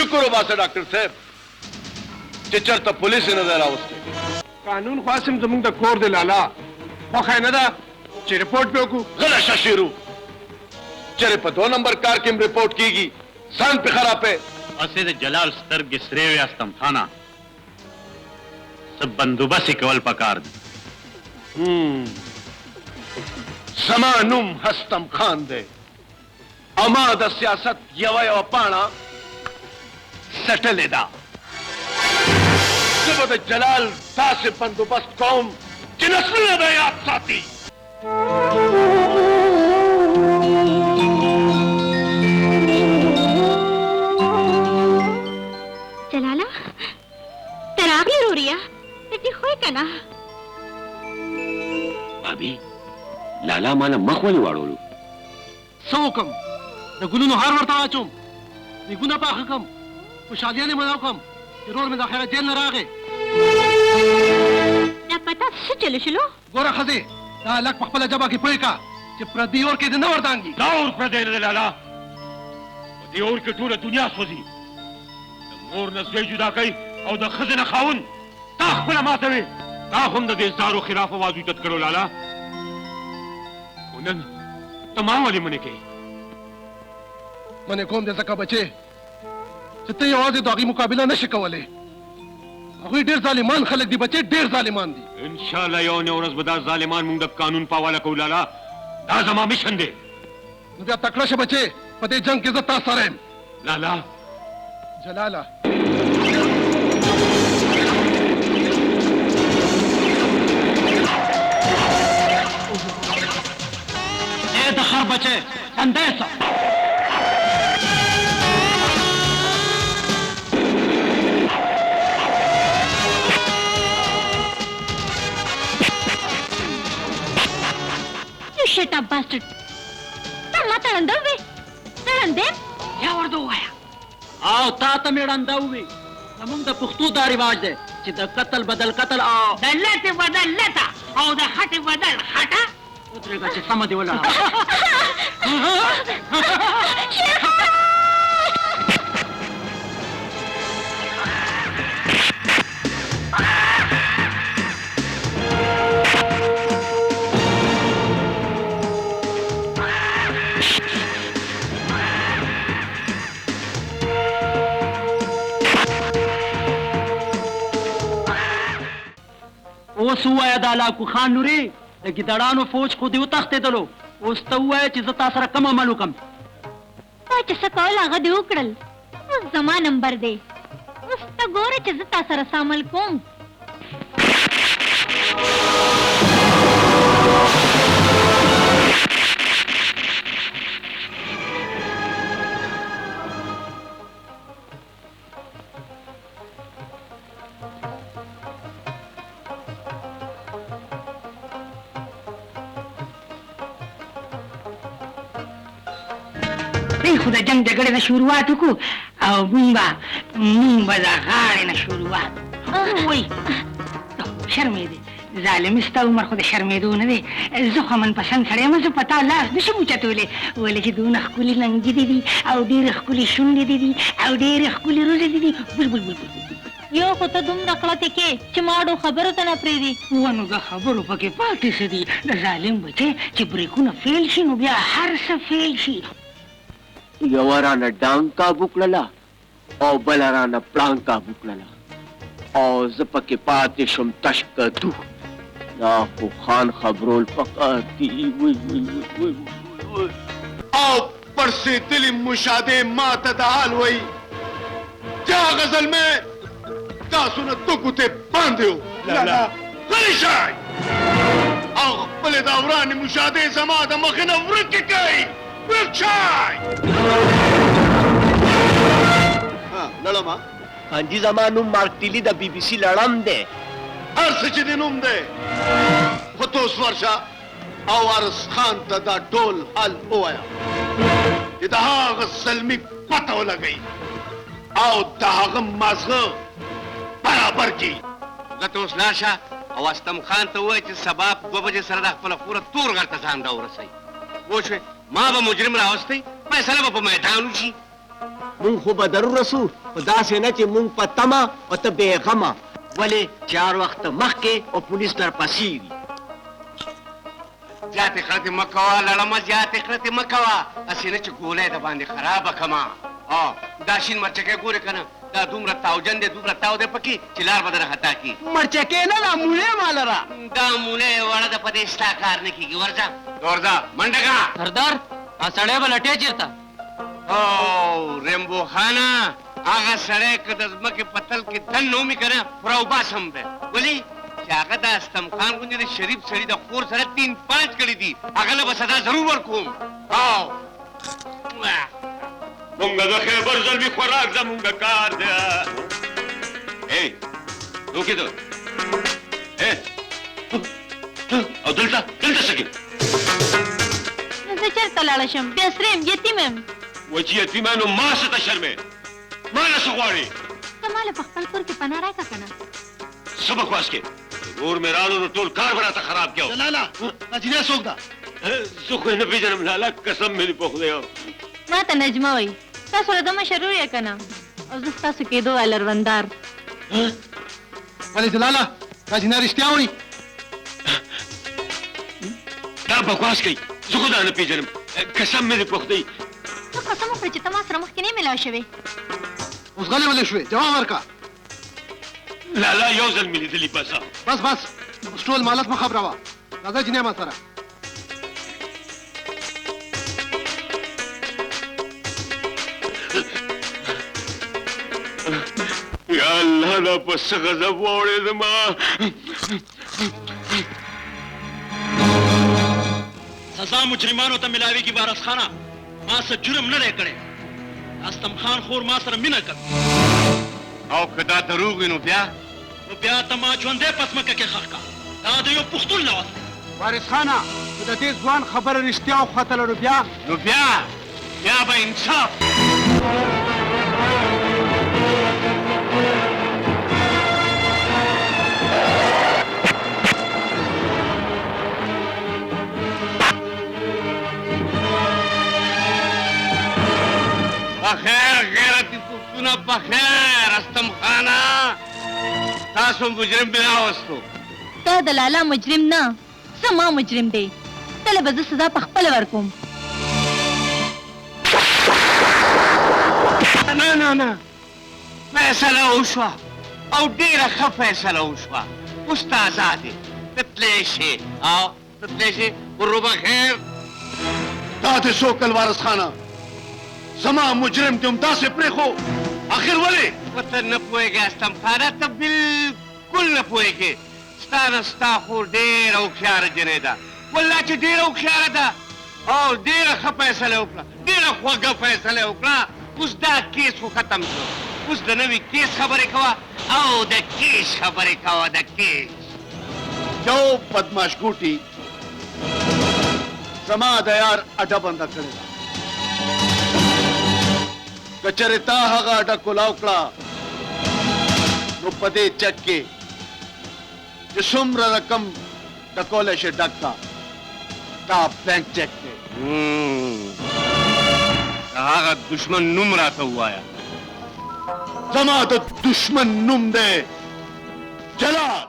शुक्र बासा डॉक्टर साहब चिचर तो पुलिस नजर आवस्ते कानून ख्वासिम जमुंग द कोर दे लाला वखा नदा चे रिपोर्ट पे को गला शशीरू चरे पर 2 नंबर कार की रिपोर्ट कीगी सान पे खराब है असे दे जलाल स्तर गिसरे अस्तम थाना सब बंदोबस्त कवल पकार समानुम हस्तम खान दे अमाद सियासत यवय पाना सेटल दा जब जलाल तासे बंदोबस्त कौम जिनस्ल याद साथी जलाला तरागली रो रिया इतनी खोई कना भाभी लाला माला मखवली वाड़ोलू सौकम न गुलू हार वर्ता आचुम निगुना पाखकम खुशालियां ने मनावकम रोड में दाखिला जेल न रागे ना पता से चलो चलो गोरा खजे दा लक पखपला जबा की पेका जे प्रदी और के दिन वर्दांगी दाऊर प्रदे लाला दी और के टूरे दुनिया सोजी मोर नस्वे जुदा कई और द खजन खाउन ताख बला मातवे ताखुम द देशदारो खिलाफ आवाज उठत करो लाला उनन तमाम वाली मने के मने कोम दे सका बचे जितने आवाज दो आगे मुकाबला न शिकवले अगुई ढेर जालिमान खलक दी बचे ढेर जालिमान दी इंशाल्लाह यौन औरस बदा जालिमान मुंग द कानून पावाला को लाला दा जमा मिशन दे नुबिया तकड़ा से बचे पते जंग के इज्जत तासरे लाला जलाला ए दखर बचे अंदेसा Shut up, bastard! तल्ला तळंदवे तळंदे या वर्दो आया आओ ता मेड़ंदा हुई नमुंग द पुख्तू दा रिवाज है कि द कत्ल बदल कत्ल आओ दल्लत बदल लता और द हट बदल हटा उतरे का समझ वाला ओसुआ दाला को खान नूरी गिदड़ानो फौज को दियो तख्ते दलो ओस्तुआ चिजता सर कम मालूकम पाच सकौल आगा दियो कडल उस जमा नंबर दे उस त गोरे चिजता सर सामल कोम खुदा जंग झगड़े न शुरुआत को और बुंबा मुंबा गाड़े न शुरुआत वही तो शर्मे दे जालिम इस्ता उमर खुद शर्मे दो न दे ज़ुखमन पसंद खड़े मुझे पता ला दिशे पूछा तो ले कि दून अखकुली नंगी दीदी और देर अखकुली शुंडी दीदी और देर अखकुली रोज़े दीदी बुल बुल बुल बुल यो खुद तुम नकलते के चिमाड़ो खबर तो न प्रेरी वो नुगा खबर उपके पार्टी से दी जालिम बचे कि ब्रेकू न फेल शी नुबिया हर से फेल शी यवराना डांका बुकलला और बलराना प्लांका बुकलला और जपके पाते शुम तशकदू ना को खान खबरोल पकाती आओ पर से दिल मुशादे मातदाल वही क्या गजल में का सुनत तो कुते बांधे हो लाला गलिशाय आओ पले दावरान मुशादे समाद मखना वृक के कई लड़मा हाँ जी जमानु मार्टिली द बीबीसी लड़म दे हर सचिदिनुम दे खतोस वर्षा आवारस खान तदा डोल हल ओया इदाग सलमी पता लगी आओ दाग मज़ग बराबर की लतोस लाशा अवास्तम खान तो हुआ जिस सबाब 2 बजे सरदा पला पूरा तूर करता जान दावर सही वो छे माँ बा मुजरिम रावस्ते मैं सलाम पर मैदान उची مونږ خو به ضرور رسو خو داسې نه چې مونږ په تمه او ته بېغمه ولې 4 وخته مخکې او پولیس درپسې دي زیاتې خرتې مه کوه لړمه زیاتې خرتې مه کوه هسې نه چې ګولی د باندې خرابه کړمه دا شین مرچکی ګورې که نه دا دومره تاوجن دی دومره تاو دی پکې چې لار به در خطا کي مرچکې نه دا مونې مالره دا مونې وړه ده په دې ستا کار نه کېږي ورځه ورځه منډه کړه سردار سړی به لټې چېرته او ریمبو خانه هغه سړی که د ځمکې په تل کې دن نه ومي که نه پوره وباسم دی ولې چې هغه د استم خان غوندې د شریف سړي د خور سره 3-5 کړي دي هغه له به سزا ضرور ورکوم مونږ د خیبر زلمي خوراک زمونږ کار دی څوک یې ته او دلته څه کې زه چېرته لاړه شم بیا سره یم یتیم یم و چې یتیمه نو ما څه ته شرمې ما نه څه غواړې ته ما له په خپل کور کې پناه راکړه که نه څه بکواس کې ور مې رانو نو ټول کار به راته خراب کړو لالا دا جنې څوک ده زه خو یې نه پېژنم لالا قسم مې دې په خدای ما ته نجمه وایي تاسو له ده مشرور یې که نه او زه ستاسو کېدو الروندار ولې جلاله دا جنې رښتیا وایي دا بکواس کوي زه خو دا نه پېژنم قسم مې دې په خدای ته قسم وکړه چې ته ما سره مخکې نه میلاو شوې اوس غلې ولې شوې جواب ورکړه لالا یو ځل مې لیدلي بس بس اوس ټول مالت مه خبروه راځه جنې ما سره یا الله دا په څه غضب واوړېدم سزا مجرمانو ته ملاویږي وارث خانه ما څه جرم نه دی کړی استم خان خور ما سره مینه کوي او که دا دروغ وي نو بیا نو بیا ته ما ژوندی په ځمکه کې ښخ کړه دا د یو پښتون لوس دی وارث خانه که د دې ځوان خبره رښتیا وختله نو بیا بیا به انصاف بخیر غیرتی پښتونه بخیر استم خانه تاسو مجرم بیا راوستو ته د لالا مجرم نه زما مجرم دی تله به زه سزا په خپله ورکوم نه فیصله وشوه او ډېره ښه فیصله وشوه اوس ته ازاد یې ته تلی شې او ته تلی شې ورو بخیر دا دې څوکل وارث خانه زما مجرم دې همداسې پرېښو آخر ولې ته نه پوهېږې استم خانه ته بلکل نه پوهېږې ستا نه ستا خور ډېره هوښیاره جنۍ ده والله چې ډېره هوښیاره ده او ډېره ښه فیصله وکړه ډېره خوږه فیصله وکړه اوس دا کیس خو ختم شو اوس د نوي کیس خبرې کوه او د کیس خبرې کوه د کیس یو بدماش ګوټي زما د یار اډه بنده کړې ده که چېرې تا هغه اډه کولاو کړه نو په دې چک کې چې څومره رقم ډکولی شي ډک کا دا بینک چک دی د هغه دشمن نوم راته ووایه زما د دشمن نوم دی جلال